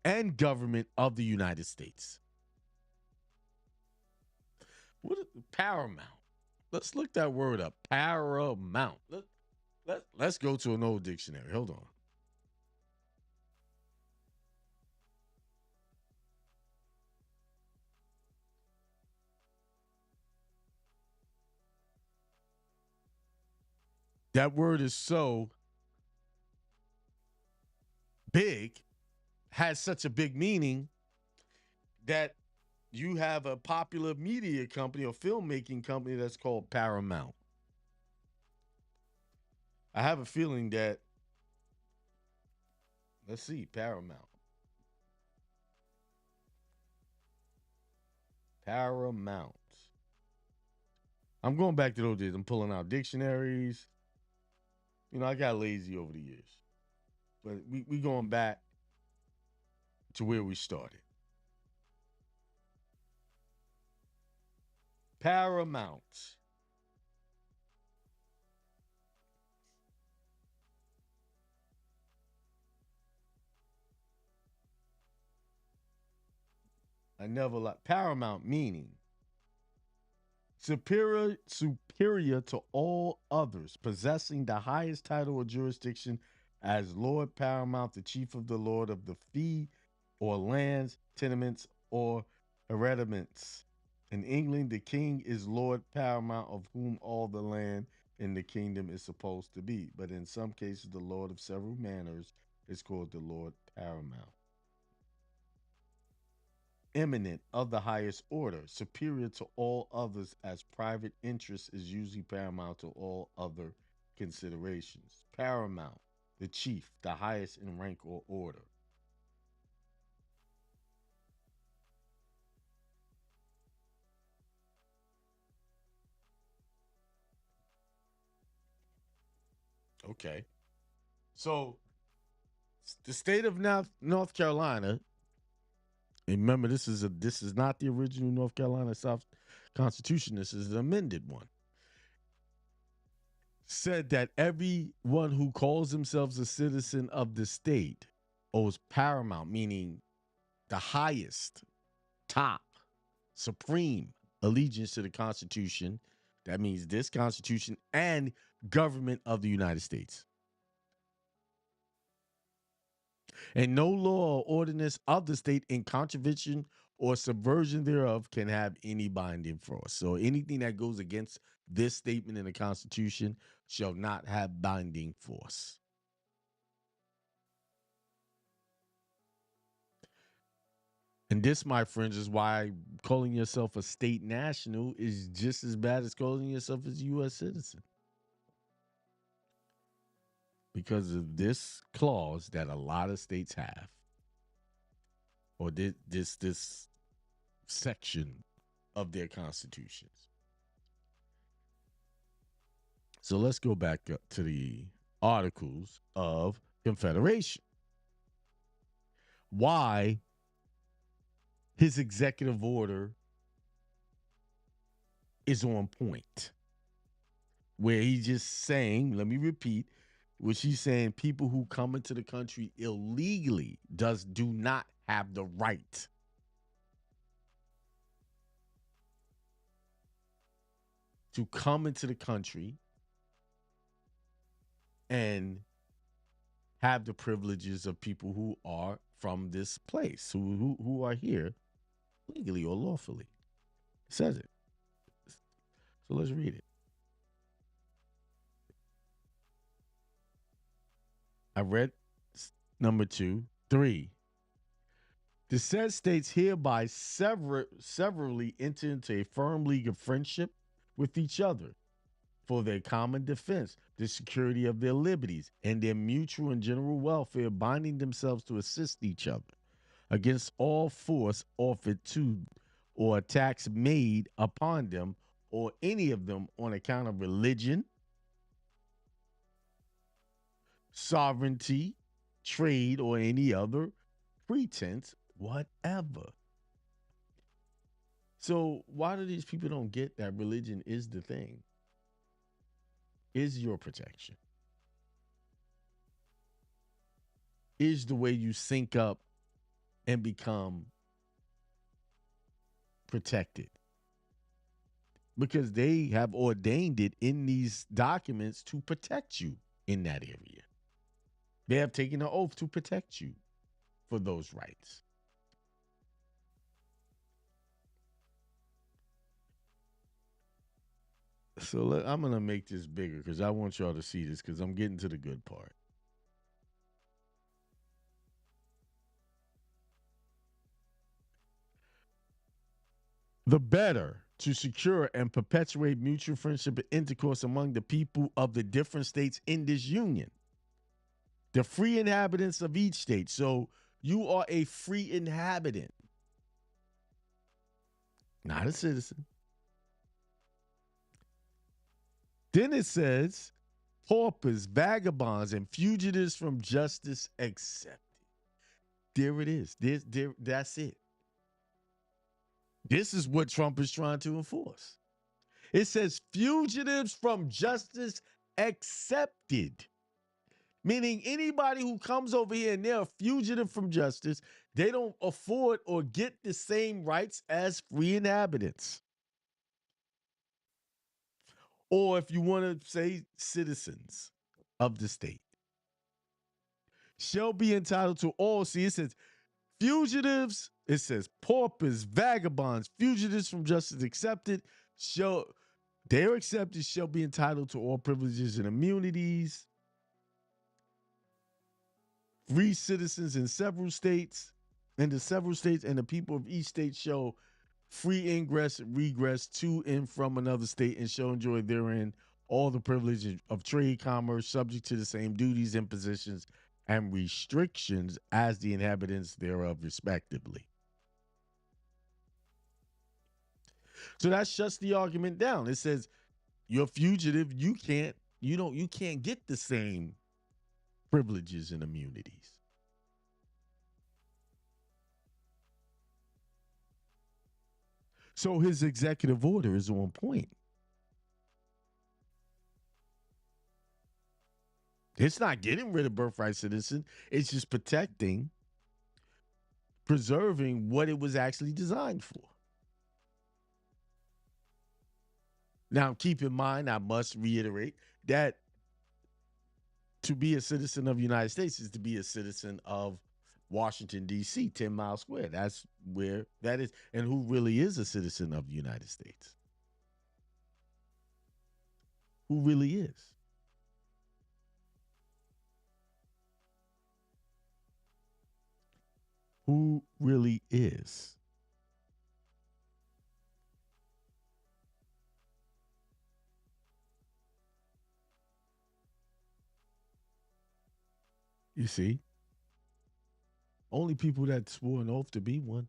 A: and government of the United States. What is paramount? Let's look that word up. Paramount. Let's go to an old dictionary. Hold on. That word is so big, has such a big meaning, that you have a popular media company or filmmaking company that's called Paramount. I have a feeling that, let's see, Paramount. Paramount. I'm going back to those days. I'm pulling out dictionaries. I got lazy over the years. But we going back to where we started. Paramount. I never like paramount meaning superior to all others, possessing the highest title or jurisdiction as Lord Paramount, the chief of the lord of the fee or lands, tenements, or hereditaments. In England, the king is Lord Paramount, of whom all the land in the kingdom is supposed to be. But in some cases, the lord of several manors is called the Lord Paramount. Eminent, of the highest order, superior to all others, as private interest is usually paramount to all other considerations. Paramount, the chief, the highest in rank or order. Okay. So the state of North Carolina, and remember, this is not the original North Carolina South Constitution. This is the amended one. Said that everyone who calls themselves a citizen of the state owes paramount, meaning the highest, top, supreme allegiance to the Constitution. That means this Constitution and government of the United States. And no law or ordinance of the state in contravention or subversion thereof can have any binding force. So anything that goes against this statement in the Constitution shall not have binding force. And this, my friends, is why calling yourself a state national is just as bad as calling yourself a U.S. citizen. Because of this clause that a lot of states have, or this section of their constitutions. So let's go back up to the Articles of Confederation. Why his executive order is on point. Where he's just saying, let me repeat, which he's saying people who come into the country illegally do not have the right to come into the country and have the privileges of people who are from this place, who are here legally or lawfully. It says it. So let's read it. I read number 2. 3. The said states hereby severally enter into a firm league of friendship with each other for their common defense, the security of their liberties, and their mutual and general welfare, binding themselves to assist each other against all force offered to or attacks made upon them or any of them on account of religion, sovereignty, trade, or any other pretense whatever. So why do these people don't get that religion is the thing? Is your protection? Is the way you sync up and become protected? Because they have ordained it in these documents to protect you in that area. They have taken an oath to protect you for those rights. So I'm going to make this bigger because I want y'all to see this because I'm getting to the good part. The better to secure and perpetuate mutual friendship and intercourse among the people of the different states in this union. The free inhabitants of each state. So you are a free inhabitant, not a citizen. Then it says, paupers, vagabonds, and fugitives from justice accepted. There it is. That's it. This is what Trump is trying to enforce. It says fugitives from justice accepted. Meaning anybody who comes over here and they're a fugitive from justice, they don't afford or get the same rights as free inhabitants. Or if you want to say citizens of the state, shall be entitled to all. See, it says fugitives, it says paupers, vagabonds, fugitives from justice accepted, they're accepted, shall be entitled to all privileges and immunities. Free citizens in several states, and the people of each state shall free ingress and regress to and from another state and shall enjoy therein all the privileges of trade, commerce, subject to the same duties, impositions, and restrictions as the inhabitants thereof, respectively. So that shuts the argument down. It says you're fugitive, you can't get the same privileges and immunities. So his executive order is on point. It's not getting rid of birthright citizen. It's just protecting, preserving what it was actually designed for. Now, keep in mind, I must reiterate that to be a citizen of the United States is to be a citizen of Washington, D.C., 10 miles square. That's where that is. And who really is a citizen of the United States? Who really is? Who really is? You see? Only people that swore an oath to be one.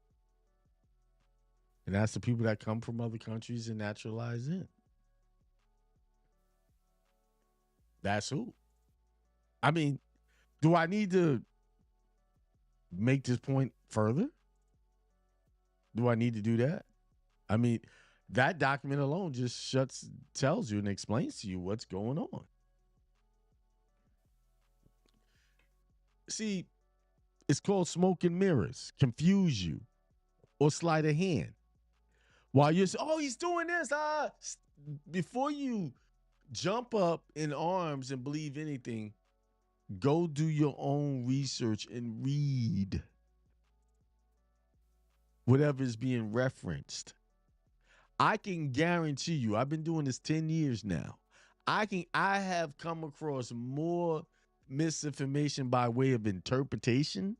A: And that's the people that come from other countries and naturalize in. That's who. I mean, do I need to make this point further? Do I need to do that? I mean, that document alone just tells you and explains to you what's going on. See, it's called smoke and mirrors, confuse you, or sleight of hand. While you're, oh, he's doing this. Before you jump up in arms and believe anything. Go do your own research and read whatever is being referenced. I can guarantee you, I've been doing this 10 years now. I have come across more misinformation by way of interpretation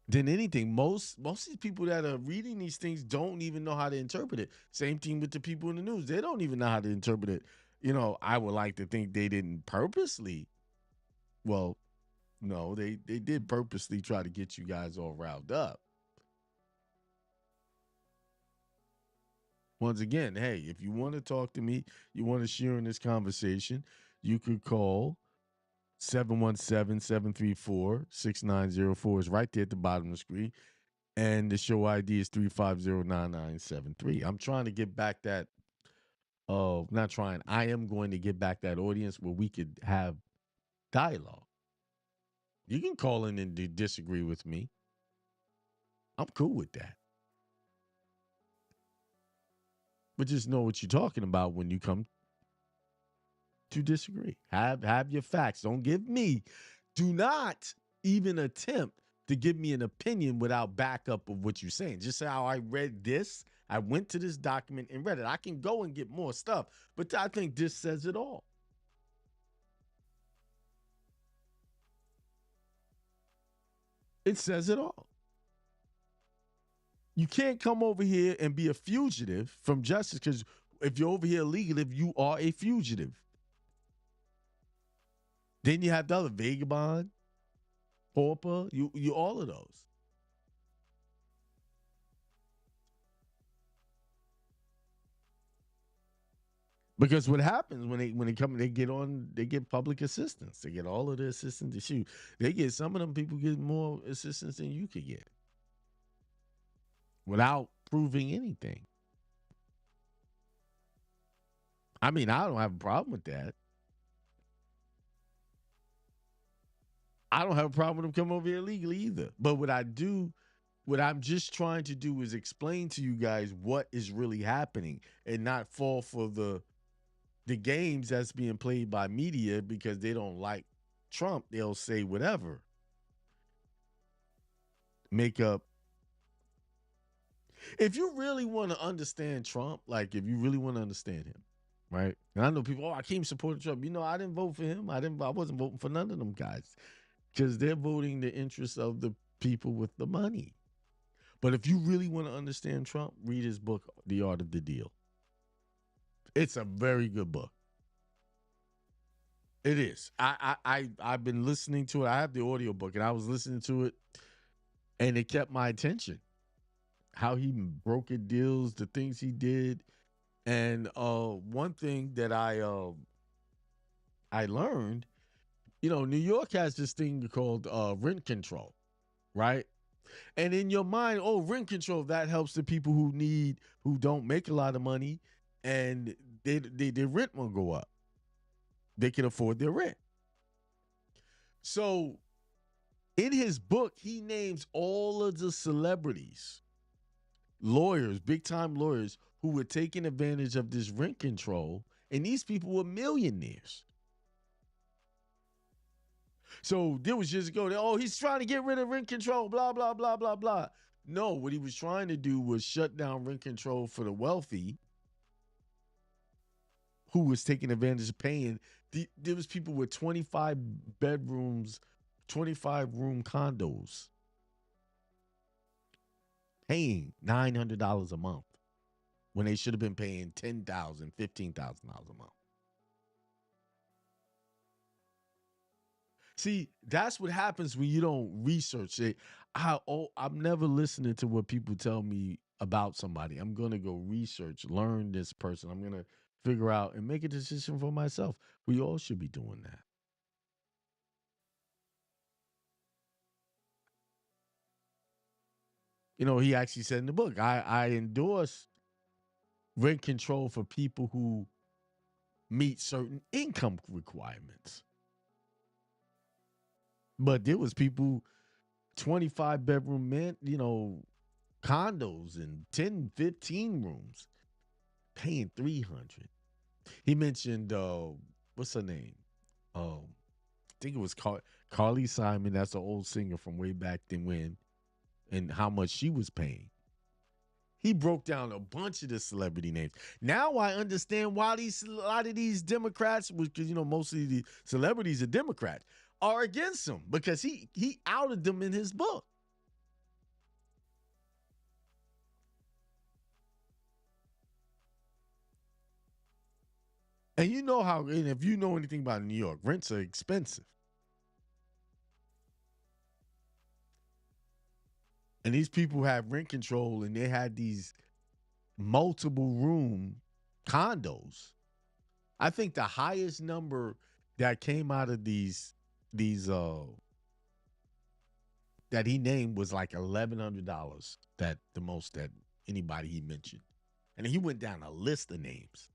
A: than anything. Most of these people that are reading these things don't even know how to interpret it. Same thing with the people in the news. They don't even know how to interpret it. I would like to think they didn't purposely. Well, no, they did purposely try to get you guys all riled up. Once again, hey, if you want to talk to me, you want to share in this conversation, you could call 717-734-6904. It's right there at the bottom of the screen. And the show ID is 350-9973. I'm trying to get back that, not trying, I am going to get back that audience where we could have dialogue. You can call in and disagree with me. I'm cool with that. But just know what you're talking about when you come to disagree. Have your facts. Don't give me. Do not even attempt to give me an opinion without backup of what you're saying. Just say how I read this. I went to this document and read it. I can go and get more stuff, but I think this says it all. It says it all. You can't come over here and be a fugitive from justice, because if you're over here illegally, you are a fugitive. Then you have the other vagabond, pauper, you all of those. Because what happens when they come, they get public assistance. They get all of the assistance to shoot. They get, some of them people get more assistance than you could get without proving anything. I mean, I don't have a problem with that. I don't have a problem with them coming over here illegally either. But what I'm just trying to do is explain to you guys what is really happening and not fall for the games that's being played by media because they don't like Trump. They'll say whatever. Make up. If you really want to understand Trump, like if you really want to understand him, right? And I know people, I can't support Trump. I didn't vote for him. I wasn't voting for none of them guys because they're voting the interests of the people with the money. But if you really want to understand Trump, read his book, The Art of the Deal. It's a very good book. It is. I've been listening to it. I have the audio book, and I was listening to it, and it kept my attention. How he brokered deals, the things he did, and one thing that I learned, New York has this thing called rent control, right? And in your mind, rent control, that helps the people who don't make a lot of money, and their rent will go up. They can afford their rent. So in his book, he names all of the celebrities, lawyers, big time lawyers, who were taking advantage of this rent control. And these people were millionaires. So there was years ago, he's trying to get rid of rent control, blah, blah, blah, blah, blah. No, what he was trying to do was shut down rent control for the wealthy who was taking advantage of paying. There was people with 25 bedrooms, 25 room condos paying $900 a month when they should have been paying $10,000, $15,000 a month. See, that's what happens when you don't research it. I'm never listening to what people tell me about somebody. I'm going to go research, learn this person. I'm going to figure out and make a decision for myself. We all should be doing that. He actually said in the book, I endorse rent control for people who meet certain income requirements. But there was people, 25 bedroom men, condos and 10, 15 rooms paying 300. He mentioned what's her name? I think it was Carly Simon. That's an old singer from way back then when, and how much she was paying. He broke down a bunch of the celebrity names. Now I understand why a lot of these Democrats, because most of the celebrities are Democrats, are against him because he outed them in his book. And you know how, and if you know anything about New York, rents are expensive. And these people have rent control and they had these multiple room condos. I think the highest number that came out of these that he named was like $1,100. That the most that anybody he mentioned. And he went down a list of names.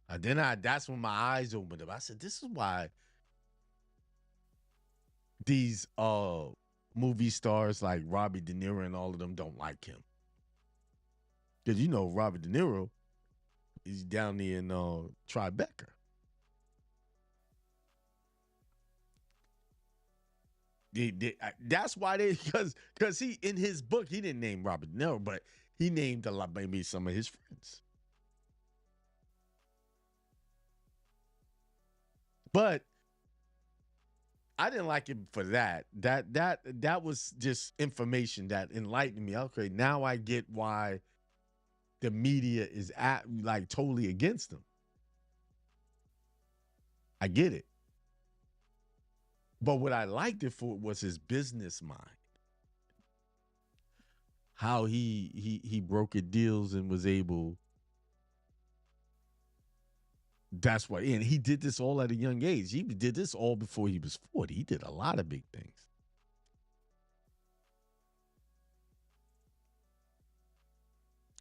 A: And then that's when my eyes opened up. I said, this is why these movie stars like Robbie De Niro and all of them don't like him. Because Robert De Niro is down there in Tribeca. That's why because he in his book he didn't name Robert De Niro, but he named a lot maybe some of his friends. But I didn't like him for that. That was just information that enlightened me. Okay, now I get why the media is like totally against him. I get it. But what I liked it for was his business mind. How he brokered deals and was able. That's why, and he did this all at a young age. He did this all before he was 40. He did a lot of big things.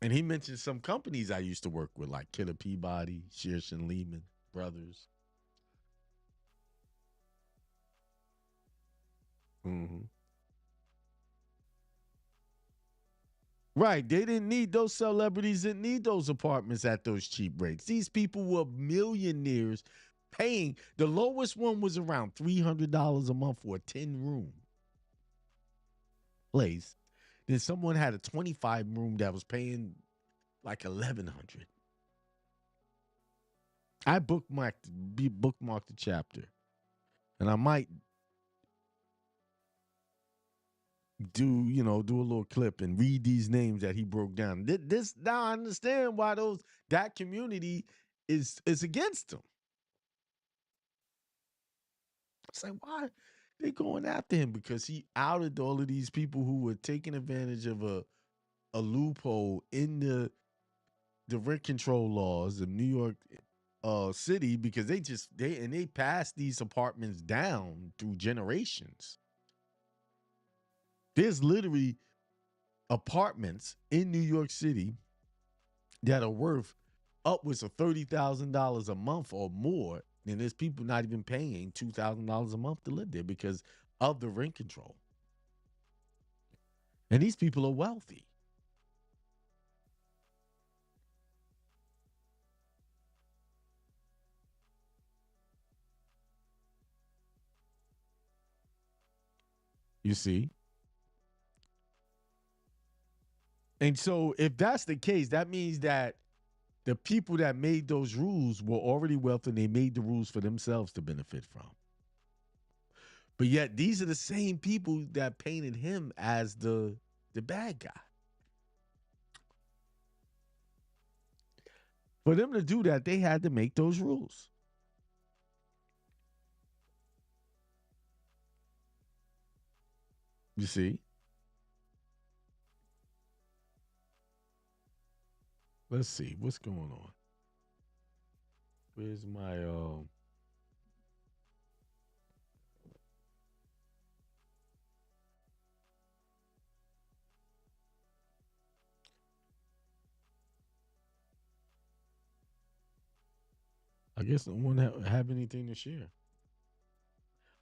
A: And he mentioned some companies I used to work with, like Killer Peabody, Shearson Lehman Brothers. Mm-hmm. Right. They didn't need those celebrities, didn't need those apartments at those cheap rates. These people were millionaires paying. The lowest one was around $300 a month for a 10-room place. Then someone had a 25-room that was paying like 1,100. I bookmarked the chapter. And I might do a little clip and read these names that he broke down. This now I understand why that community is against him. It's like, why they going after him? Because he outed all of these people who were taking advantage of a loophole in the rent control laws of New York City, because they passed these apartments down through generations. There's literally apartments in New York City that are worth upwards of $30,000 a month or more, and there's people not even paying $2,000 a month to live there because of the rent control. And these people are wealthy. You see? And so if that's the case, that means that the people that made those rules were already wealthy and they made the rules for themselves to benefit from. But yet these are the same people that painted him as the bad guy. For them to do that, they had to make those rules. You see? Let's see what's going on. Where's my I guess no one have anything to share.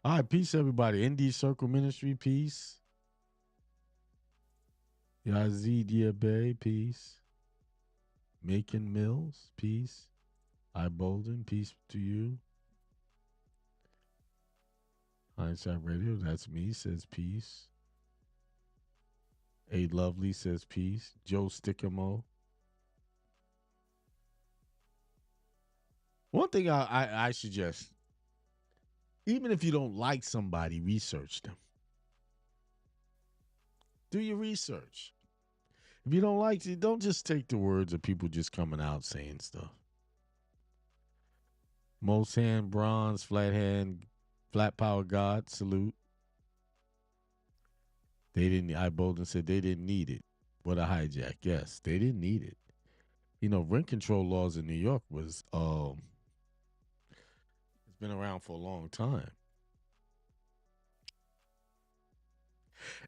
A: All right, peace, everybody. Indie Circle Ministry, peace. Yazid Bay, peace. Macon Mills, peace. I Bolden, peace to you. Hindsight Radio, that's me, says peace. A Lovely says peace. Joe Stickamo. One thing I suggest, even if you don't like somebody, research them. Do your research. If you don't like it, don't just take the words of people just coming out saying stuff. Most hand, bronze, flat hand, flat power God, salute. They didn't, I Bolden said they didn't need it. What a hijack. Yes, they didn't need it. You know, rent control laws in New York was, it's been around for a long time.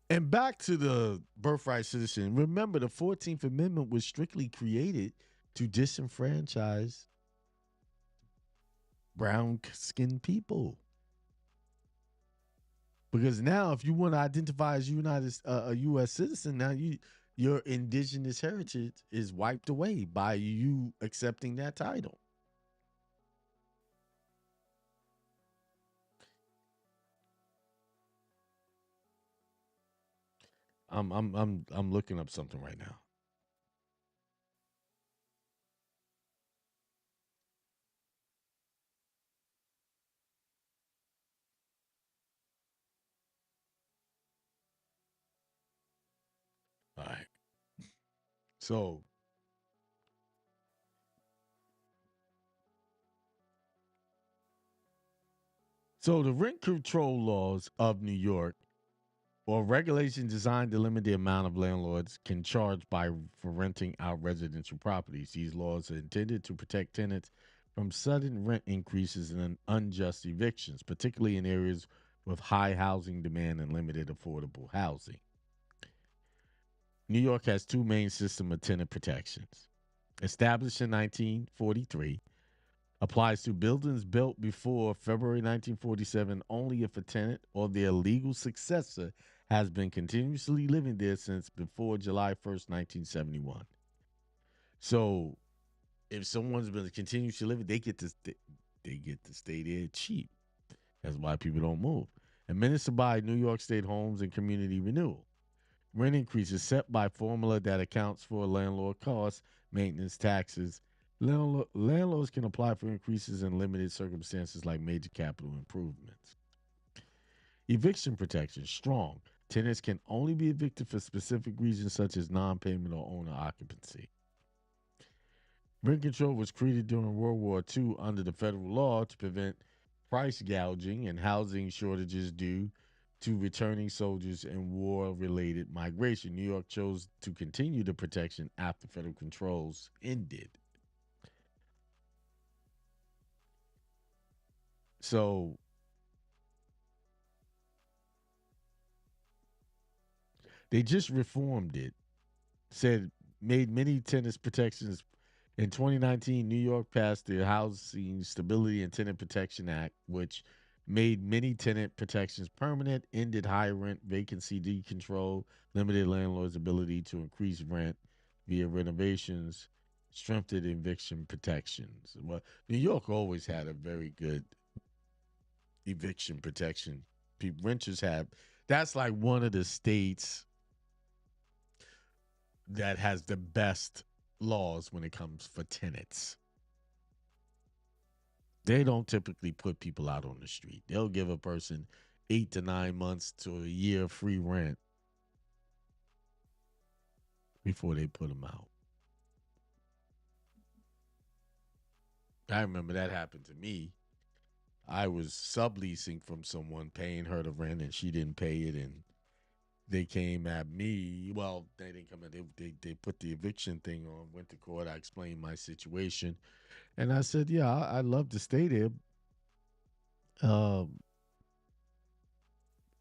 A: And back to the birthright citizen. Remember, the 14th Amendment was strictly created to disenfranchise brown skinned people. Because now, if you want to identify as a U.S. citizen, now your indigenous heritage is wiped away by you accepting that title. I'm looking up something right now. All right. So the rent control laws of New York, or regulations designed to limit the amount of landlords can charge for renting out residential properties. These laws are intended to protect tenants from sudden rent increases and unjust evictions, particularly in areas with high housing demand and limited affordable housing. New York has two main systems of tenant protections. Established in 1943, applies to buildings built before February 1947 only if a tenant or their legal successor has been continuously living there since before July 1st, 1971. So if someone's been continuously living, they get to stay there cheap. That's why people don't move. Administered by New York State Homes and Community Renewal. Rent increases set by formula that accounts for landlord costs, maintenance, taxes. Landlords can apply for increases in limited circumstances like major capital improvements. Eviction protection strong. Tenants can only be evicted for specific reasons such as non-payment or owner occupancy. Rent control was created during World War II under the federal law to prevent price gouging and housing shortages due to returning soldiers and war-related migration. New York chose to continue the protection after federal controls ended. So they just reformed it. Said made many tenants protections. In 2019, New York passed the Housing Stability and Tenant Protection Act, which made many tenant protections permanent, ended high rent vacancy decontrol, limited landlords' ability to increase rent via renovations, strengthened eviction protections. Well, New York always had a very good eviction protection. People, renters have. That's like one of the states that has the best laws when it comes for tenants. They don't typically put people out on the street. They'll give a person 8 to 9 months to a year free rent before they put them out. I remember that happened to me. I was subleasing from someone, paying her the rent, and she didn't pay it, and they came at me. Well, they didn't come at. They put the eviction thing on. Went to court. I explained my situation, and I said, "Yeah, I'd love to stay there." Um,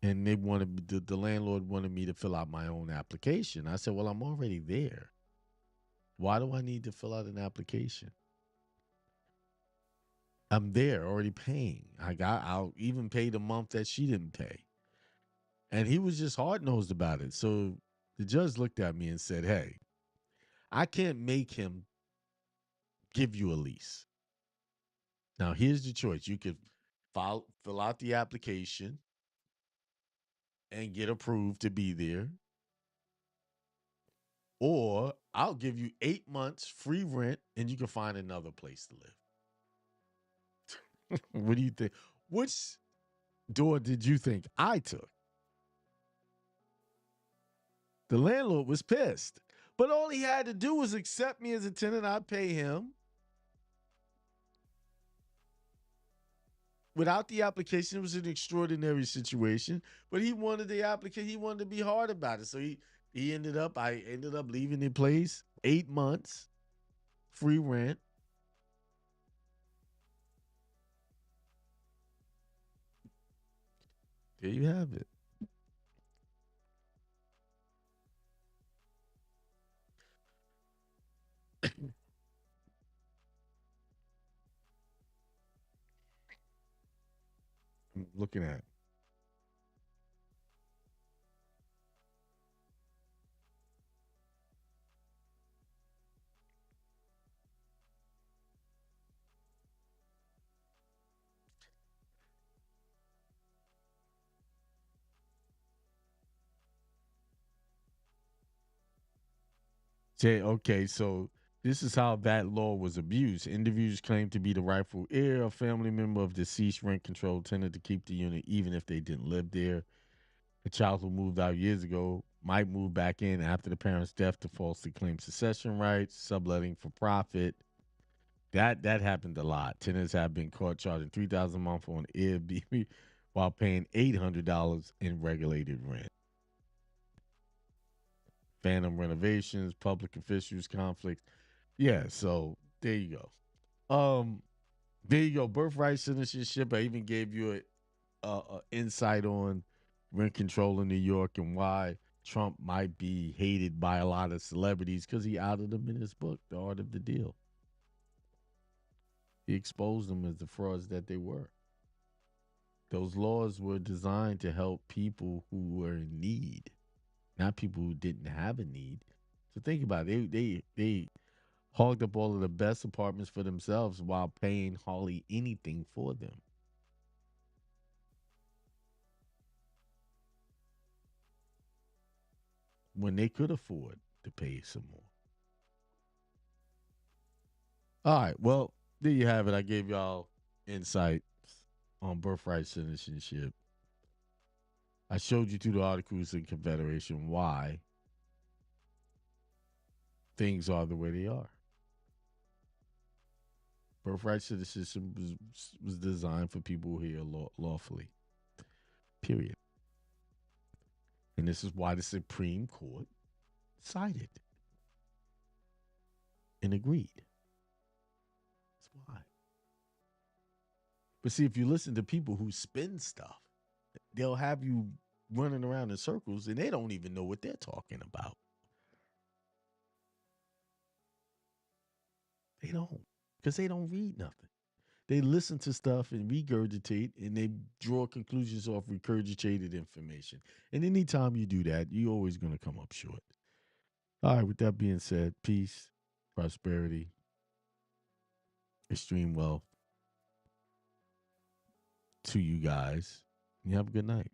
A: and they wanted the landlord wanted me to fill out my own application. I said, "Well, I'm already there. Why do I need to fill out an application? I'm there, already paying. I'll even pay the month that she didn't pay." And he was just hard nosed about it. So the judge looked at me and said, "Hey, I can't make him give you a lease. Now, here's the choice. You could fill out the application and get approved to be there. Or I'll give you 8 months free rent and you can find another place to live. What do you think? Which door did you think I took? The landlord was pissed. But all he had to do was accept me as a tenant. I'd pay him. Without the application, it was an extraordinary situation. But he wanted the application. He wanted to be hard about it. So I ended up leaving the place. 8 months, free rent. There you have it. I'm looking at it. Say, okay, so this is how that law was abused. Individuals claimed to be the rightful heir, a family member of deceased rent control tenant to keep the unit even if they didn't live there. A child who moved out years ago might move back in after the parent's death to falsely claim succession rights, subletting for profit. That happened a lot. Tenants have been caught charging $3,000 a month on Airbnb while paying $800 in regulated rent. Phantom renovations, public officials conflicts. Yeah, so there you go. There you go. Birthright citizenship. I even gave you a insight on rent control in New York and why Trump might be hated by a lot of celebrities because he outed them in his book, The Art of the Deal. He exposed them as the frauds that they were. Those laws were designed to help people who were in need, not people who didn't have a need. So think about it. They hogged up all of the best apartments for themselves while paying hardly anything for them. When they could afford to pay some more. All right. Well, there you have it. I gave y'all insights on birthright citizenship. I showed you through the Articles of Confederation why things are the way they are. Birthright citizenship was designed for people here lawfully. Period. And this is why the Supreme Court sided and agreed. That's why. But see, if you listen to people who spin stuff, they'll have you running around in circles and they don't even know what they're talking about. They don't, because they don't read nothing. They listen to stuff and regurgitate and they draw conclusions off regurgitated information. And anytime you do that, you're always going to come up short. All right, with that being said, peace, prosperity, extreme wealth to you guys. You have a good night.